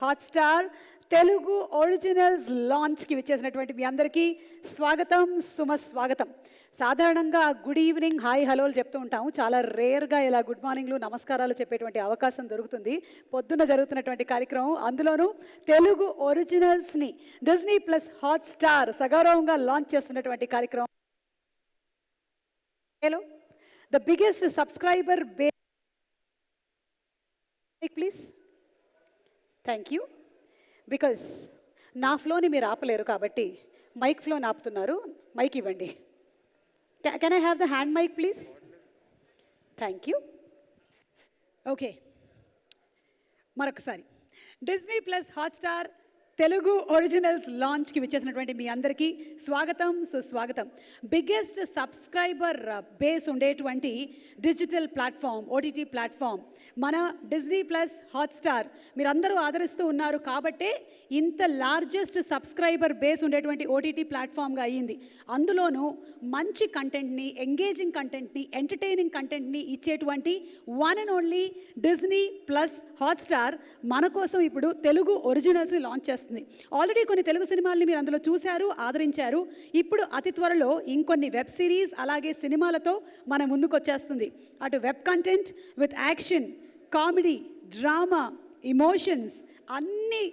Hotstar Telugu originals లాంచ్‌కి విచ్చేసినటువంటి మీ అందరికీ స్వాగతం, సుమస్వాగతం. సాధారణంగా గుడ్ ఈవినింగ్, హాయ్, హలోలు చెప్తూ ఉంటాము. చాలా రేర్‌గా ఇలా గుడ్ మార్నింగ్లు, నమస్కారాలు చెప్పేటువంటి అవకాశం దొరుకుతుంది. పొద్దున్న జరుగుతున్నటువంటి కార్యక్రమం, అందులోనూ తెలుగు ఒరిజినల్స్‌ని డిజ్నీ ప్లస్ హాట్‌స్టార్ సగౌరవంగా లాంచ్ చేస్తున్నటువంటి కార్యక్రమం. Hello, the biggest subscriber base please. Thank you. Because నా ఫ్లోని మీరు ఆపలేరు కాబట్టి మైక్ ఫ్లోని ఆపుతున్నారు. మైక్ ఇవ్వండి. Can I have the hand mike please? Thank you. Okay, మరొకసారి Disney plus Hotstar Telugu originals లాంచ్కి విచ్చేసినటువంటి మీ అందరికీ స్వాగతం, సుస్వాగతం. బిగ్గెస్ట్ సబ్స్క్రైబర్ బేస్ ఉండేటువంటి డిజిటల్ ప్లాట్ఫామ్, ఓటీటీ ప్లాట్ఫామ్ మన డిజ్నీ ప్లస్ హాట్‌స్టార్ మీరందరూ ఆదరిస్తూ ఉన్నారు కాబట్టే ఇంత లార్జెస్ట్ సబ్స్క్రైబర్ బేస్ ఉండేటువంటి ఓటీటీ ప్లాట్ఫామ్గా అయ్యింది. అందులోనూ మంచి కంటెంట్ని, ఎంగేజింగ్ కంటెంట్ని, ఎంటర్టైనింగ్ కంటెంట్ని ఇచ్చేటువంటి one and only Disney plus Hotstar మన కోసం ఇప్పుడు తెలుగు ఒరిజినల్స్ని లాంచ్ చేస్తుంది. ఆల్రెడీ కొన్ని తెలుగు సినిమాల్ని మీరు అందులో చూశారు, ఆదరించారు. ఇప్పుడు అతి త్వరలో ఇంకొన్ని వెబ్ సిరీస్ అలాగే సినిమాలతో మన ముందుకు వచ్చేస్తుంది. అటు web content with action, comedy, drama, emotions అన్నీ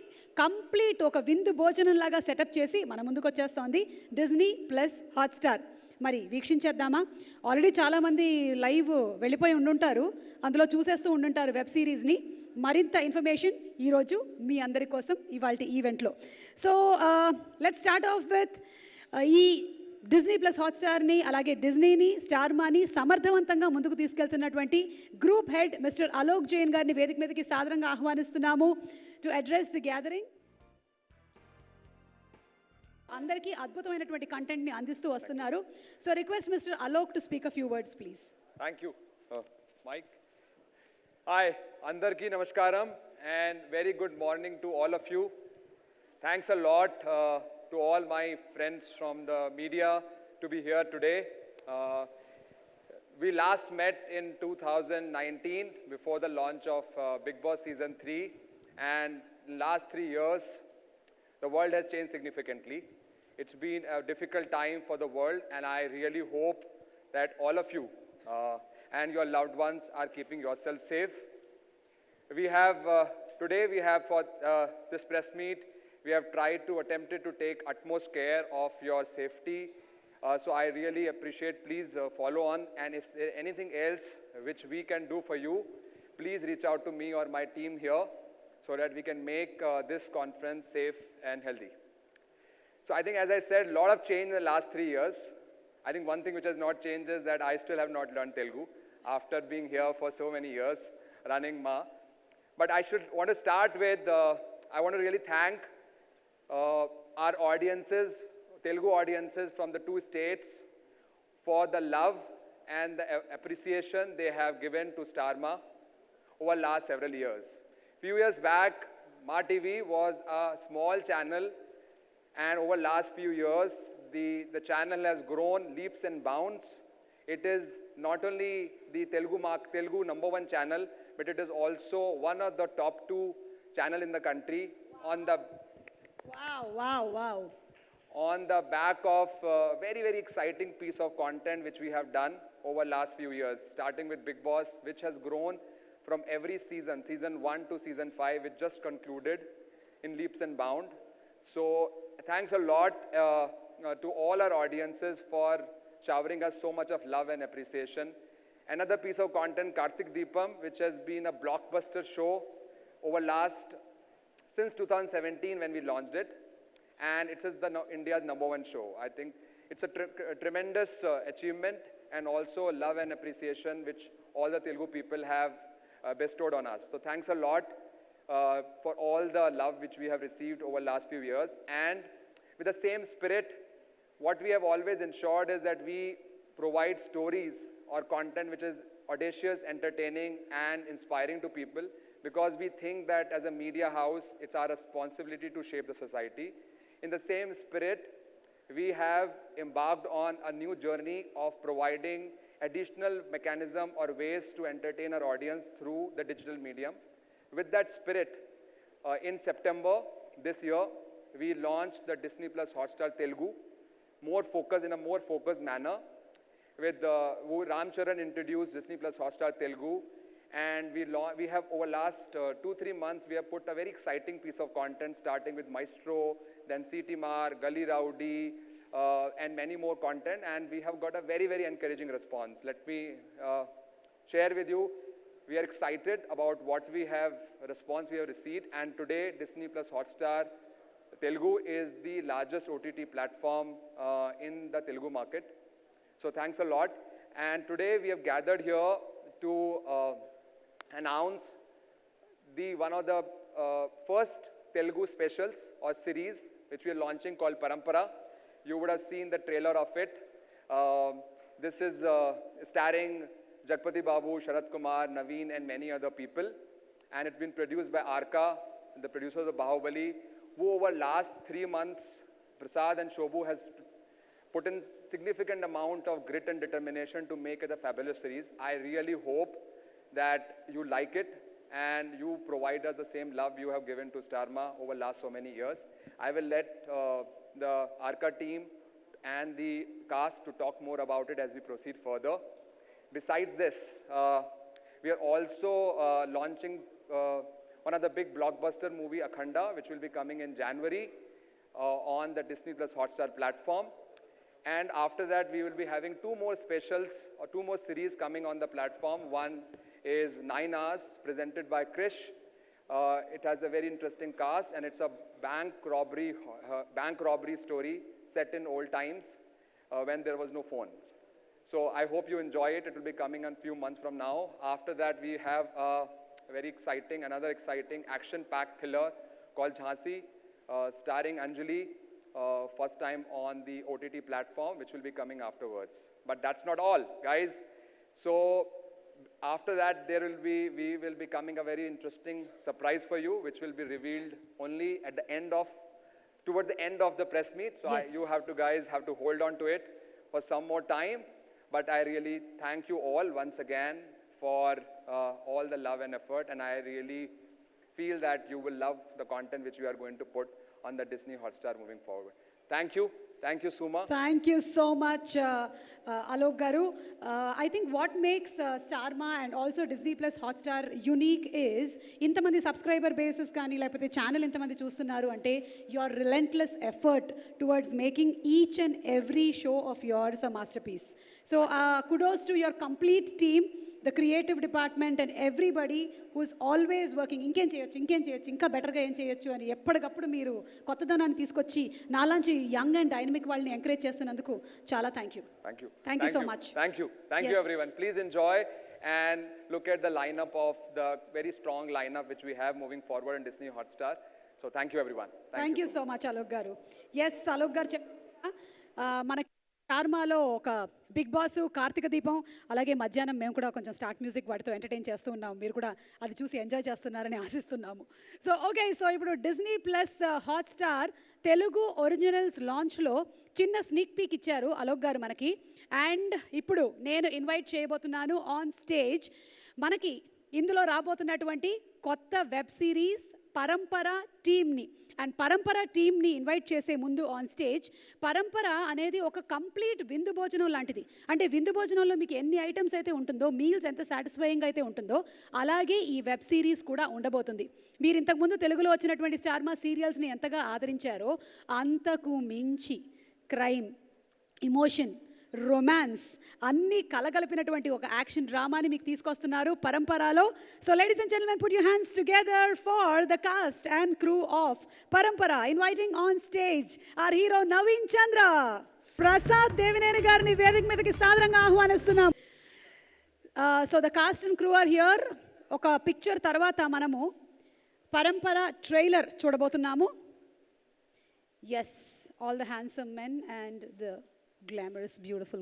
కంప్లీట్ ఒక విందు భోజనంలాగా సెటప్ చేసి మన ముందుకు వచ్చేస్తోంది డిజ్నీ ప్లస్ హాట్‌స్టార్. మరి వీక్షించేద్దామా? ఆల్రెడీ చాలామంది లైవ్ వెళ్ళిపోయి ఉండుంటారు, అందులో చూసేస్తూ ఉండుంటారు వెబ్ సిరీస్ని. మరింత ఇన్ఫర్మేషన్ ఈరోజు మీ అందరి కోసం ఇవాల్టి ఈవెంట్లో. So let's start off with ఈ డిజ్నీ ప్లస్ హాట్‌స్టార్ని అలాగే డిజ్నీని, స్టార్మాని సమర్థవంతంగా ముందుకు తీసుకెళ్తున్నటువంటి group head mister Alok Jain గారిని వేదిక మీదకి సాదరంగా ఆహ్వానిస్తున్నాము టు అడ్రస్ ది గ్యాదరింగ్. అందరికీ అద్భుతమైనటువంటి కంటెంట్ని అందిస్తూ వస్తున్నారు. So request mister Alok to speak a few words please. Thank you. Mike. Hi, Andarki Namaskaram and very good morning to all of you. Thanks a lot to all my friends from the media to be here today. We last met in 2019 before the launch of Bigg Boss Season 3, and in last 3 years the world has changed significantly. It's been a difficult time for the world, and I really hope that all of you and your loved ones are keeping yourselves safe. We have, today we have for this press meet, we have tried to attempted to take utmost care of your safety. So I really appreciate, please follow on, and if there anything else which we can do for you, please reach out to me or my team here so that we can make this conference safe and healthy. So I think, as I said, a lot of change in the last 3 years. I think one thing which has not changed is that I still have not learned Telugu after being here for so many years running Ma. But I want to start with, I want to really thank our audiences, Telugu audiences from the 2 states for the love and the appreciation they have given to Star Ma over last several years. Few years back, Ma TV was a small channel, and over last few years, the channel has grown leaps and bounds. It is not only the Telugu number 1 channel, but it is also one of the top 2 channel in the country. Wow. On the back of very, very exciting piece of content which we have done over last few years, starting with Bigg Boss, which has grown from every season, season 1 to season 5, which just concluded in leaps and bounds. So thanks a lot to all our audiences for showering us so much of love and appreciation. Another piece of content, Kartik Deepam, which has been a blockbuster show over since 2017 when we launched it, and it is India's number 1 show. I think it's a tremendous achievement, and also love and appreciation which all the Telugu people have bestowed on us. So thanks a lot for all the love which we have received over last few years. And with the same spirit, what we have always ensured is that we provide stories or content which is audacious, entertaining and inspiring to people, because we think that as a media house, it's our responsibility to shape the society. In the same spirit, we have embarked on a new journey of providing additional mechanism or ways to entertain our audience through the digital medium. With that spirit, in September this year, we launched the Disney Plus Hotstar Telugu, in a more focused manner. With Ram Charan introduced Disney Plus Hotstar Telugu, and we have over last 2-3 months, we have put a very exciting piece of content, starting with Maestro, then C.T. Mar, Gully Rowdy, and many more content, and we have got a very, very encouraging response. Let me share with you, we are excited about what response we have received, and today Disney Plus Hotstar Telugu is the largest OTT platform in the Telugu market. So thanks a lot. And today we have gathered here to announce one of the first Telugu specials or series which we are launching called Parampara. You would have seen the trailer of it. This is starring Jagpati Babu, Sharat Kumar, Naveen, and many other people. And it's been produced by Arka, the producers of Bahubali, who over last 3 months, Prasad and Shobhu has put in significant amount of grit and determination to make it a fabulous series. I really hope that you like it and you provide us the same love you have given to Starma over last so many years. I will let the Arka team and the cast to talk more about it as we proceed further. Besides this, we are also launching one of the big blockbuster movie, Akhanda, which will be coming in January on the Disney Plus Hotstar platform. And after that, we will be having 2 more specials or 2 more series coming on the platform. One is 9 Hours, presented by Krish. It has a very interesting cast, and it's a bank robbery story set in old times when there was no phone. So I hope you enjoy it. It will be coming in a few months from now. After that, we have another exciting action-packed thriller called Jhansi, starring Anjali, first time on the OTT platform, which will be coming afterwards. But that's not all, guys. So after that, we will be coming a very interesting surprise for you, which will be revealed only toward the end of the press meet. So Yes. you guys have to hold on to it for some more time. But I really thank you all once again for all the love and effort, and I really feel that you will love the content which we are going to put on the Disney Hotstar moving forward. Thank you. Thank you, Suma. Thank you so much, Alok Garu. I think what makes Starma and also Disney Plus Hotstar unique is ఇంతమంది subscriber bases కానీ లేకపోతే channel ఇంతమంది చూస్తున్నారు అంటే your relentless effort towards making each and every show of yours a masterpiece. So kudos to your complete team, the creative department and everybody who is always working. ఇంకేం చేయొచ్చు ఇంకా బెటర్గా ఏం చేయొచ్చు అని ఎప్పటికప్పుడు మీరు కొత్తదనాన్ని తీసుకొచ్చి నాలాంటి యంగ్ అండ్ డైనమిక్ వాళ్ళని ఎంకరేజ్ చేస్తున్నందుకు చాలా thank you so much. Thank you Yes. everyone. Please enjoy and look at the lineup of the very strong lineup which we have moving forward in Disney Hotstar. So thank you everyone. Thank you so much Alok గారు. Yes Alok గారు మనకి స్టార్మాలో ఒక big boss, Karthika దీపం, అలాగే మధ్యాహ్నం మేము కూడా కొంచెం స్టార్ట్ మ్యూజిక్ వాటితో ఎంటర్టైన్ చేస్తూ ఉన్నాము. మీరు కూడా అది చూసి ఎంజాయ్ చేస్తున్నారని ఆశిస్తున్నాము. సో ఇప్పుడు Disney plus Hotstar Telugu originals లాంచ్లో చిన్న స్నీక్ పీక్ ఇచ్చారు అలోక్ గారు మనకి. అండ్ ఇప్పుడు నేను ఇన్వైట్ చేయబోతున్నాను ఆన్ స్టేజ్ మనకి ఇందులో రాబోతున్నటువంటి కొత్త వెబ్ సిరీస్ పరంపర టీమ్ని. అండ్ పరంపర టీమ్ని ఇన్వైట్ చేసే ముందు ఆన్ స్టేజ్, పరంపర అనేది ఒక కంప్లీట్ విందు భోజనం లాంటిది. అంటే విందు భోజనంలో మీకు ఎన్ని ఐటమ్స్ అయితే ఉంటుందో, మీల్స్ ఎంత సాటిస్ఫైయింగ్ అయితే ఉంటుందో, అలాగే ఈ వెబ్ సిరీస్ కూడా ఉండబోతుంది. మీరు ఇంతకుముందు తెలుగులో వచ్చినటువంటి స్టార్మా సీరియల్స్ని ఎంతగా ఆదరించారో అంతకు మించి క్రైమ్, ఇమోషన్, రొమాన్స్ అన్నీ కలగలిపినటువంటి ఒక యాక్షన్ డ్రామాని మీకు తీసుకొస్తున్నారు పరంపరలో. So ladies and gentlemen, put your hands together for the cast and crew of Parampara. Inviting on stage our hero Naveen Chandra, Prasad Devineni గారిని వేదిక మీదకి సాదరంగా ఆహ్వానిస్తున్నాం. So the cast and crew are here. ఒక పిక్చర్ తర్వాత మనము పరంపర ట్రైలర్ చూడబోతున్నాము. Yes, all the handsome men and the glamorous beautiful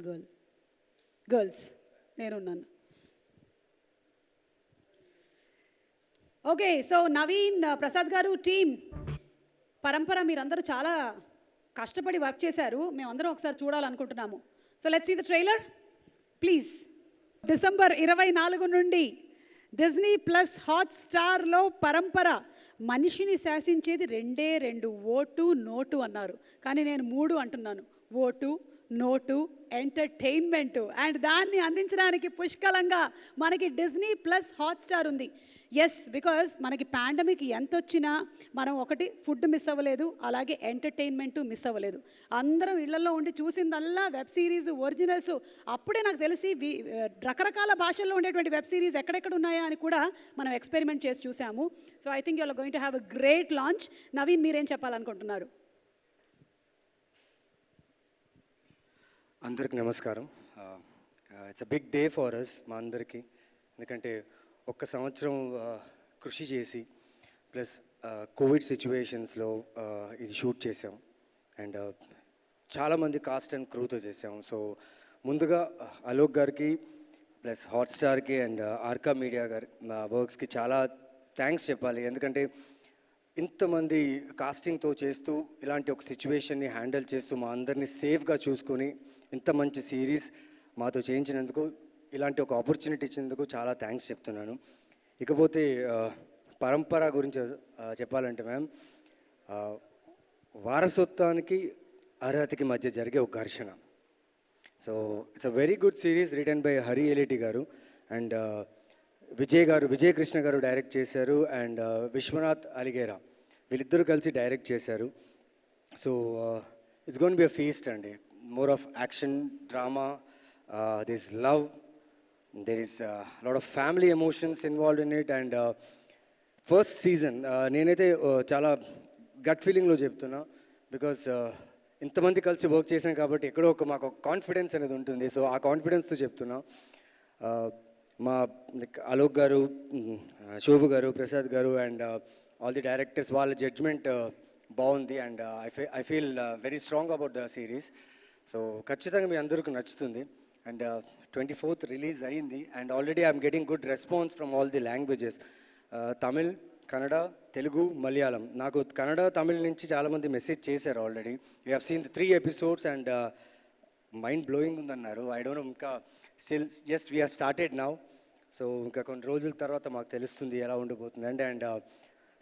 girls నేనున్నాను. Okay, so Naveen, Prasad garu, team పరంపర మీరందరూ చాలా కష్టపడి వర్క్ చేశారు. మేమందరం ఒకసారి చూడాలనుకుంటున్నాము. So let's see the trailer please. December 24 నుండి డిజ్నీ ప్లస్ హాట్స్టార్లో పరంపర మనిషిని శాసించేది రెండే రెండు, ఓటు నోటు అన్నారు. కానీ నేను 3 అంటున్నాను. Vote, note, entertainment. అండ్ దాన్ని అందించడానికి పుష్కలంగా మనకి డిజ్నీ ప్లస్ హాట్స్టార్ ఉంది. ఎస్, బికాజ్ మనకి పాండమిక్ ఎంత వచ్చినా మనం ఒకటి ఫుడ్ మిస్ అవ్వలేదు, అలాగే ఎంటర్టైన్మెంటు మిస్ అవ్వలేదు. అందరం ఇళ్లలో ఉండి చూసిందల్లా వెబ్ సిరీస్ ఒరిజినల్స్. అప్పుడే నాకు తెలిసి రకరకాల భాషల్లో ఉండేటువంటి వెబ్ సిరీస్ ఎక్కడెక్కడ ఉన్నాయా అని కూడా మనం ఎక్స్పెరిమెంట్ చేసి చూసాము. So I think you are going to have a great launch. Naveen, మీరేం చెప్పాలనుకుంటున్నారు? అందరికి నమస్కారం. It's a big day for us, మా అందరికీ. ఎందుకంటే ఒక్క సంవత్సరం కృషి చేసి ప్లస్ కోవిడ్ సిచ్యువేషన్స్లో ఇది షూట్ చేసాం. అండ్ చాలామంది కాస్ట్ అండ్ క్రూతో చేసాం. సో ముందుగా అలోక్ గారికి ప్లస్ హాట్స్టార్కి అండ్ ఆర్కా మీడియా గారి వర్క్స్కి చాలా థ్యాంక్స్ చెప్పాలి. ఎందుకంటే ఇంతమంది కాస్టింగ్తో చేస్తూ ఇలాంటి ఒక సిచ్యువేషన్ని హ్యాండిల్ చేస్తూ మా అందరినీ సేఫ్గా చూసుకొని ఇంత మంచి సిరీస్ మాతో చేయించినందుకు, ఇలాంటి ఒక ఆపర్చునిటీ ఇచ్చినందుకు చాలా థ్యాంక్స్ చెప్తున్నాను. ఇకపోతే పరంపర గురించి చెప్పాలంటే మ్యామ్, వారసత్వానికి అర్హతకి మధ్య జరిగే ఒక ఘర్షణ. So it's a very good series written by Hari Yeleti garu and Vijay Krishna గారు డైరెక్ట్ చేశారు. అండ్ విశ్వనాథ్ అలిగేరా వీళ్ళిద్దరూ కలిసి డైరెక్ట్ చేశారు. So it's gonna be a feast అండి. More of action, drama, this love, there is a lot of family emotions involved in it. And first season నేనైతే చాలా gut ఫీలింగ్లో చెప్తున్నా. బికాజ్ ఇంతమంది కలిసి వర్క్ చేసాం కాబట్టి ఎక్కడో మాకు కాన్ఫిడెన్స్ అనేది ఉంటుంది. సో ఆ కాన్ఫిడెన్స్తో చెప్తున్నా. మా అలోక్ గారు, శోభు గారు, ప్రసాద్ గారు అండ్ ఆల్ ది డైరెక్టర్స్, వాళ్ళ జడ్జ్మెంట్ బాగుంది. And I feel very strong about the series. So ఖచ్చితంగా మీ అందరికీ నచ్చుతుంది. అండ్ 24th రిలీజ్ అయ్యింది. And already I'm getting good response from all the languages, Tamil, Kannada, Telugu, Malayalam. నాకు కన్నడ, తమిళ్ నుంచి చాలామంది మెసేజ్ చేశారు already. We have seen 3 episodes and mind blowing ఉందన్నారు. I don't know, ఇంకా still just we have started now. So ఇంకా కొన్ని రోజుల తర్వాత మాకు తెలుస్తుంది ఎలా ఉండిపోతుంది. And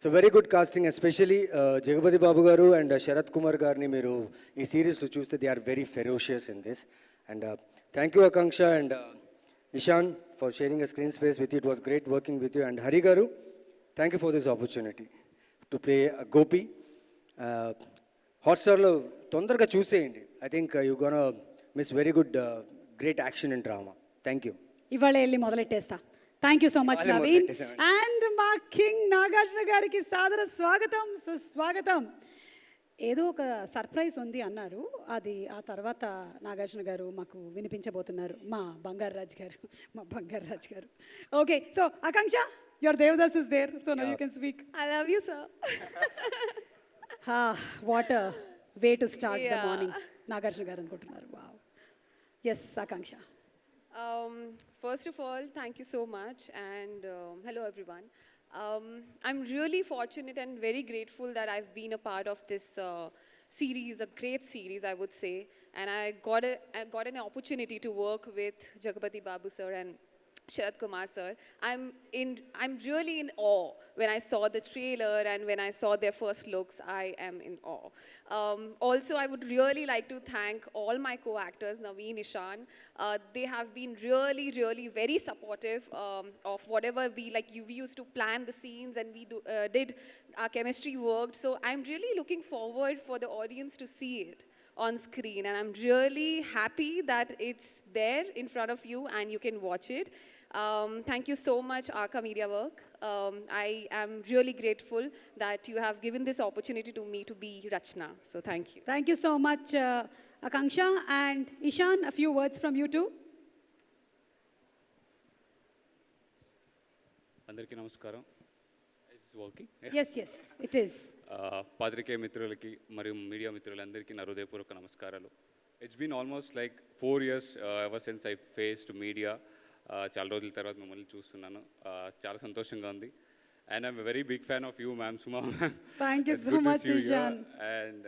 so very good casting, especially Jagapathi Babu గారు అండ్ శరత్ కుమార్ గారిని మీరు ఈ సిరీస్లో చూస్తే they are very ferocious in this. And thank you Akanksha and Ishan for sharing a screen space with you. It was great working with you. And Hari garu, thank you for this opportunity to play Gopi. హాట్స్టార్లో తొందరగా చూసేయండి. I think you gonna miss very good great action and drama. Thank you. ఇవాళ వెళ్ళి మొదలెట్టేస్తా. Thank you so much Naveen. And మా king Nagarjuna గారికి సాదర స్వాగతం, సుస్వాగతం. ఏదో ఒక సర్ప్రైజ్ ఉంది అన్నారు, అది ఆ తర్వాత నాగార్జున గారు మాకు వినిపించబోతున్నారు. మా బంగారు రాజ్ గారు. Okay, so Akanksha, your Devdas is there, so now you can speak. I love you, sir. What a way to start the morning. Nagarjuna గారు అనుకుంటున్నారు. Wow. Yes Akanksha. First of all, thank you so much, and hello everyone. I'm really fortunate and very grateful that I've been a part of this series, a great series, I would say, and I got an opportunity to work with Jagapati Babu sir and Sharat Kumar sir. I'm really in awe when I saw the trailer and when I saw their first looks. I am in awe. Also, I would really like to thank all my co-actors, Naveen, Ishan. They have been really very supportive of whatever we used to plan the scenes, and we did our chemistry worked. So I'm really looking forward for the audience to see it on screen, and I'm really happy that it's there in front of you and you can watch it. Thank you so much, Arka Media Work. I am really grateful that you have given this opportunity to me to be Rachna. So thank you. Thank you so much, Akanksha. And Ishan, a few words from you too. అందరికీ నమస్కారం. It's working. Yes, it is. పాత్రికేయ మిత్రులకి మరియు media మిత్రులందరికీ నా హృదయపూర్వక నమస్కారాలు. It's been almost like 4 years ever since I faced media. చాలా రోజుల తర్వాత మిమ్మల్ని చూస్తున్నాను. చాలా సంతోషంగా ఉంది. And I'm very big fan of you, ma'am Suma. Thank you so much, Ishan. And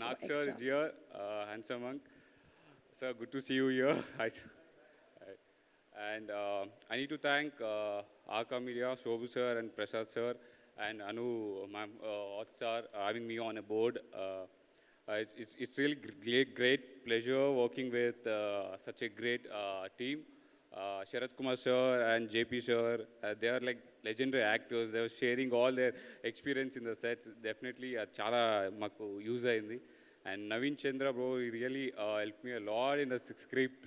Nag sir is here, handsome monk. Sir, good to see you here. Hi, sir. And I need to thank Arka Media, Shobhu sir and Prasad sir, and Anu, ma'am, Hotstar, having me on a board. It's really great pleasure working with such a great team. Sharat Kumar sir and JP sir, they are like legendary actors. They were sharing all their experience in the sets. Definitely, chala maku use ayindi. And Naveen Chandra bro, he really helped me a lot in the script.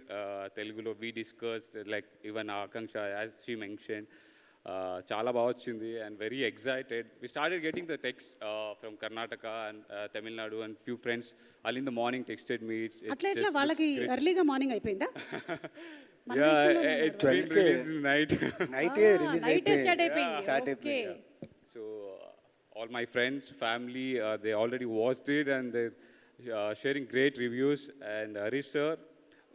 Telugulo we discussed, like even Akanksha, as she mentioned. Chala baga vachindi and very excited. We started getting the text from Karnataka and Tamil Nadu, and few friends early in the morning texted me. అట్లా ఎట్లా just వాళ్ళకి looks great. ఎర్లీగా morning అయిపోయిందా మన Yeah, దేశంలోనే it's ఉన్నారు. been 12K. released in night. నైటే release నైటే స్టార్ట్ అయిపోయింది స్టార్ట్ ఓకే అయిపోయింది. So all my friends, family, they already watched it and they're sharing great reviews. And Harish sir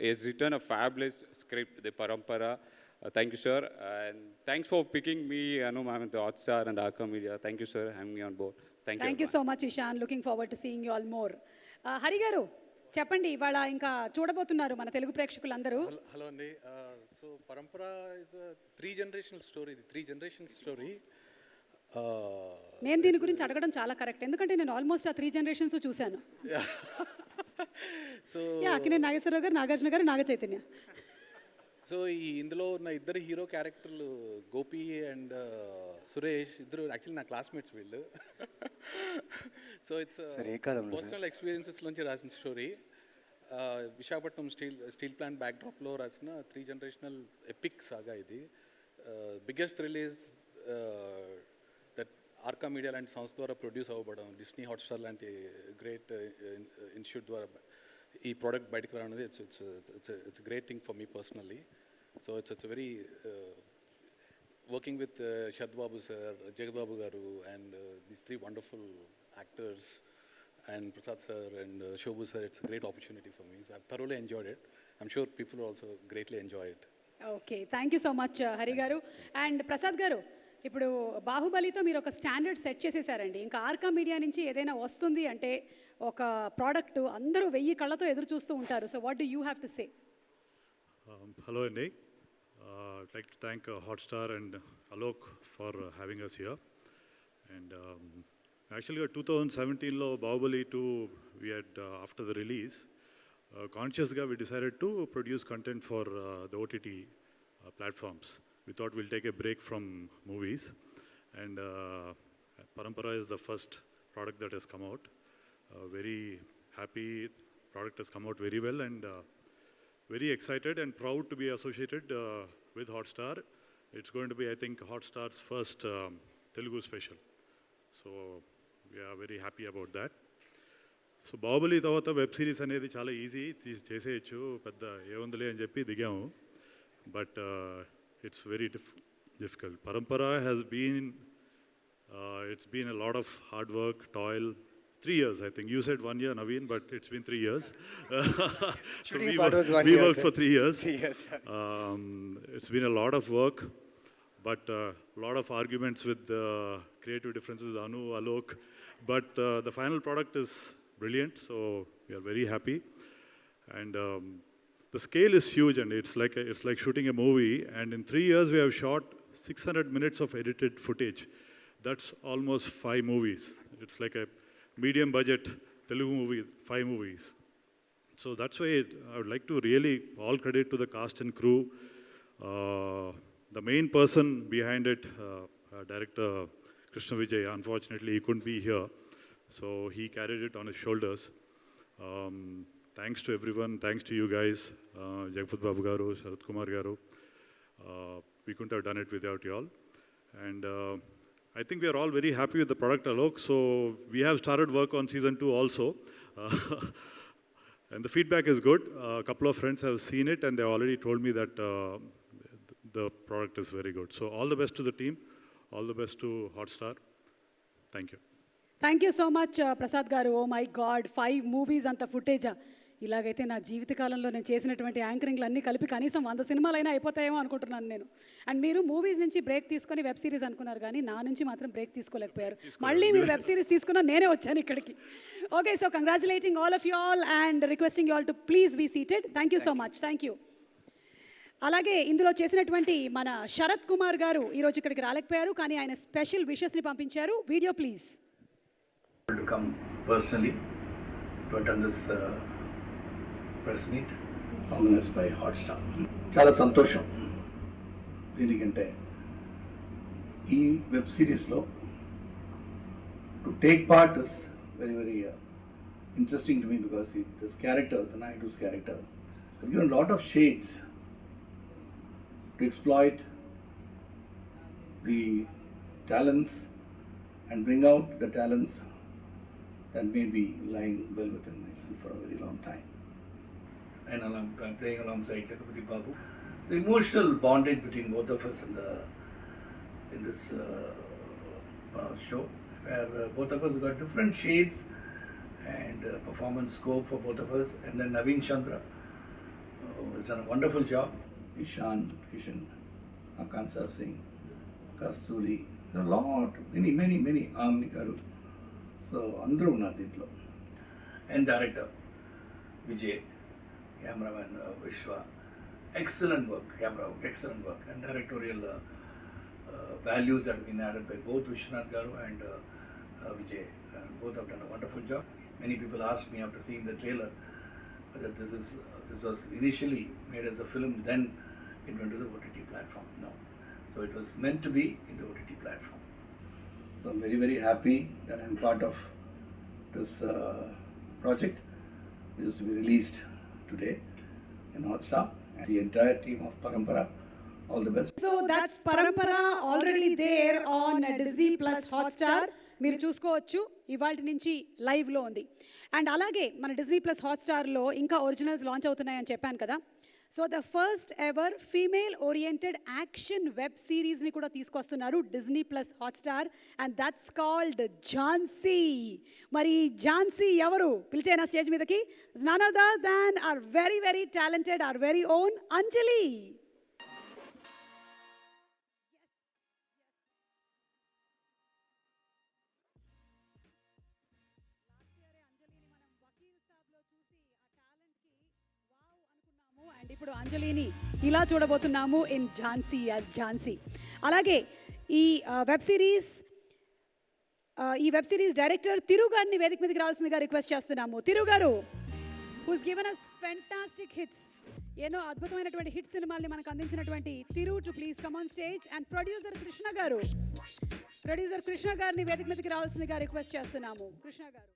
has written a fabulous script, The Parampara. Thank you, sir. And thanks for picking me, Anu ma'am, the Hotstar and Arkham Media. Thank you, sir, having me on board. Thank you. Thank you so much Ishan looking forward to seeing you all more Hari గారు చెప్పండి ఇవాళ ఇంకా చూడబోతున్నారు మన తెలుగు ప్రేక్షకులందరూ hello అండి so పరంపర is three generational story ఇది 3 జనరేషన్ స్టోరీ నేను దీని గురించి అడగడం చాలా కరెక్ట్ ఎందుకంటే నేను ఆల్మోస్ట్ ఆ 3 జనరేషన్స్ చూశాను సో యా అక్కినే నాగేశ్వరరావు గారు నాగార్జున గారు నాగ చైతన్య సో ఈ ఇందులో ఉన్న ఇద్దరు హీరో క్యారెక్టర్లు గోపి అండ్ సురేష్ ఇద్దరు యాక్చువల్లీ నా క్లాస్మేట్స్ వీళ్ళు సో ఇట్స్ సార్, ఏ కాలంలో సార్? పర్సనల్ ఎక్స్పీరియన్సెస్ నుంచి రాసిన స్టోరీ విశాఖపట్నం స్టీల్ ప్లాంట్ బ్యాక్డ్రాప్లో రాసిన 3 జనరేషనల్ ఎపిక్ సాగా ఇది biggest release that Arka media లాంటి సంస్థ ద్వారా ప్రొడ్యూస్ అవ్వబడడం డిస్నీ హాట్స్టార్ లాంటి గ్రేట్ ఇన్స్టిట్యూట్ ద్వారా ఈ ప్రోడక్ట్ బయటకు రావడం అనేది it's great thing for me personally so it's very working with Sharath Babu sir Jagat Babu గారు and these 3 wonderful actors and Prasad sir and Shobhu sir, it's a great opportunity for me. So I've thoroughly enjoyed it. I'm sure people will also greatly enjoy it. Okay thank you so much Hari గారు and Prasad గారు ఇప్పుడు బాహుబలితో మీరు ఒక standard set చేసేసారండి ఇంకా Arka media నుంచి ఏదైనా వస్తుంది అంటే ఒక ప్రోడక్ట్ అందరూ 1000 కళ్ళతో ఎదురు చూస్తూ ఉంటారు so what do you have to say Hello, Andy. I'd like to thank Hotstar and Alok for having us here. And actually, 2017 lo Bahubali 2, we had after the release, consciously we decided to produce content for the OTT platforms. We thought we'll take a break from movies, and Parampara is the first product that has come out. Very happy product has come out very well, and very excited and proud to be associated with Hotstar. It's going to be, I think, Hotstar's first Telugu special. So we are very happy about that. So Baahubali తర్వాత web series అనేది చాలా easy చేసేయచ్చు పెద్ద ఏముందిలే అని చెప్పి దిగాము but it's very difficult పరంపర has been it's been a lot of hard work toil 3 years, I think. You said 1 year, Naveen, but it's been 3 years. So Shooting part was 1 we year, worked sir. for 3 years. 3 years. It's been a lot of work, but a lot of arguments with creative differences, Anu, Alok. But the final product is brilliant, so we are very happy. And the scale is huge, and it's like shooting a movie. And in 3 years, we have shot 600 minutes of edited footage. That's almost 5 movies. It's like a medium budget Telugu movie, 5 movies. So that's why I would like to really all credit to the cast and crew. The main person behind it, director Krishna Vijay, unfortunately he couldn't be here. So he carried it on his shoulders. Thanks to everyone, thanks to you guys, Jagpat Babu Garu, Sharat Kumar Garu. We couldn't have done it without you all. And I think we are all very happy with the product, Alok. So we have started work on season 2 also. And the feedback is good. A couple of friends have seen it and they already told me that the product is very good. So all the best to the team. All the best to Hotstar. Thank you. Thank you so much Prasad గారు oh my God 5 movies అంత ఫుటేజా ఇలాగైతే నా జీవితకాలంలో నేను చేసినటువంటి యాంకరింగ్లు అన్నీ కలిపి కనీసం 100 సినిమాలైనా అయిపోతాయేమో అనుకుంటున్నాను నేను అండ్ మీరు మూవీస్ నుంచి బ్రేక్ తీసుకొని వెబ్ సిరీస్ అనుకున్నారు కానీ నా నుంచి మాత్రం బ్రేక్ తీసుకోలేకపోయారు మళ్ళీ మీరు వెబ్ సిరీస్ తీసుకున్నా నేనే వచ్చాను ఇక్కడికి okay so congratulating all of you all and requesting you all to please be seated thank you so much thank you అలాగే ఇందులో చేసినటువంటి మన శరత్ కుమార్ గారు ఈరోజు ఇక్కడికి రాలేకపోయారు, కానీ ఆయన స్పెషల్ విషెస్ని పంపించారు. Video please. To come personally to attend this press meet organized by Hotstar. చాలా సంతోషం. దీనికంటే ఈ వెబ్ సిరీస్లో to take part is very very interesting to me because this character, the Naidu's character, has given a lot of shades to exploit the talents and bring out the talents that may be lying well within myself for a very long time. And I'm playing alongside Jagapati Babu. The emotional bondage between both of us in this show, where both of us got different shades and performance scope for both of us. And then Naveen Chandra has done a wonderful job. Ishan, Kishan, Akansa Singh, Kasturi, a lot, many, Amni Garu. So, Andru uన్నారు దీంట్లో. And director, Vijay, cameraman Vishwa. Excellent work, camera work, excellent work. And directorial values that have been added by both Vishwanath Garu and Vijay. Both have done a wonderful job. Many people asked me after seeing the trailer that this was initially made as a film, then it went to the OTT platform. No. So it was meant to be in the OTT platform. So I'm very, very happy that I'm part of this project, which is to be released today in Hotstar. And the entire team of Parampara, all the best. So that's Parampara already there on Disney plus Hotstar. మీరు చూసుకోవచ్చు, ఇవాళ నుంచి లైవ్లో ఉంది. And అలాగే మన Disney plus హాట్స్టార్లో ఇంకా originals launch అవుతున్నాయని చెప్పాను కదా. So the first ever female oriented action web సిరీస్ని కూడా తీసుకొస్తున్నారు Disney plus Hotstar, and that's called Jhansi. మరి ఝాన్సీ ఎవరు? పిలిచేనా స్టేజ్ మీదకి? None other than our very very talented, our very own Anjali. అండ్ ఇప్పుడు అంజలిని ఇలా చూడబోతున్నాము ఇన్ ఝాన్సీ యాజ్ ఝాన్సీ. అలాగే ఈ వెబ్ సిరీస్ డైరెక్టర్ తిరు గారిని వేదిక మీదకి రావాల్సిందిగా రిక్వెస్ట్ చేస్తున్నాము. Thiru garu, who's given us fantastic hits, ఎన్నో అద్భుతమైనటువంటి హిట్ సినిమాల్ని మనకు అందించినటువంటి Thiru to please come on stage. And producer Krishna గారిని వేదిక మీదకి రావాల్సిందిగా రిక్వెస్ట్ చేస్తున్నాము. కృష్ణ గారు,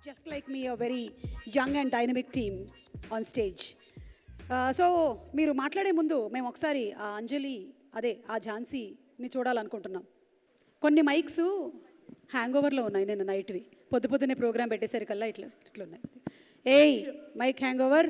just like me, a very young and dynamic team on stage. So మీరు మాట్లాడే ముందు మేము ఒకసారి ఆ అంజలి, అదే ఆ ఝాన్సీని చూడాలనుకుంటున్నాం. కొన్ని మైక్స్ హ్యాంగ్ ఓవర్లో ఉన్నాయి, నేను నైట్వి పొద్దున్నే ప్రోగ్రామ్ పెట్టేసరికల్లా ఇట్లా ఉన్నాయి. ఏయ్ మైక్ హ్యాంగ్ ఓవర్.